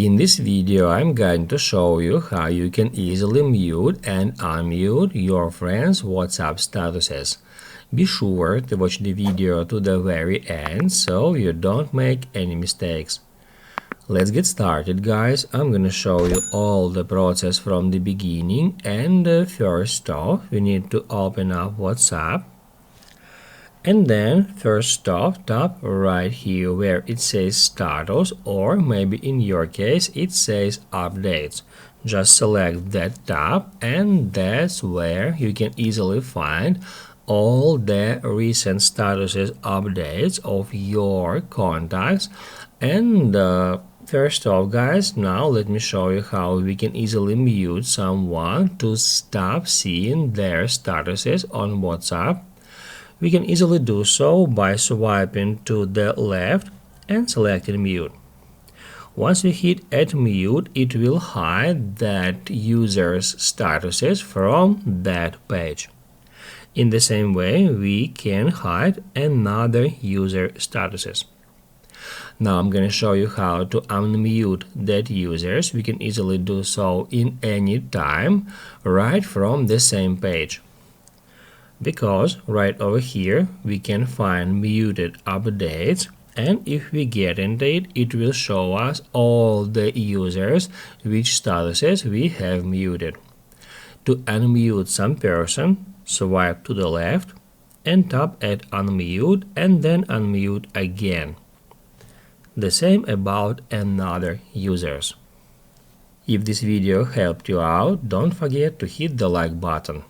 In this video, I'm going to show you how you can easily mute and unmute your friends' WhatsApp statuses. Be sure to watch the video to the very end so you don't make any mistakes. Let's get started, guys. I'm gonna show you all the process from the beginning, and first off, we need to open up WhatsApp. And then first off, tap right here where it says status, or maybe in your case it says updates. Just select that tab, and that's where you can easily find all the recent statuses updates of your contacts. And first off, guys, now let me show you how we can easily mute someone to stop seeing their statuses on WhatsApp. We can easily do so by swiping to the left and selecting mute. Once we hit add mute, it will hide that user's statuses from that page. In the same way, we can hide another user statuses. Now I'm going to show you how to unmute that users. We can easily do so in any time right from the same page. Because right over here we can find muted updates, and if we get into it, it will show us all the users which statuses we have muted. To unmute some person, swipe to the left and tap at unmute and then unmute again. The same about another users. If this video helped you out, don't forget to hit the like button.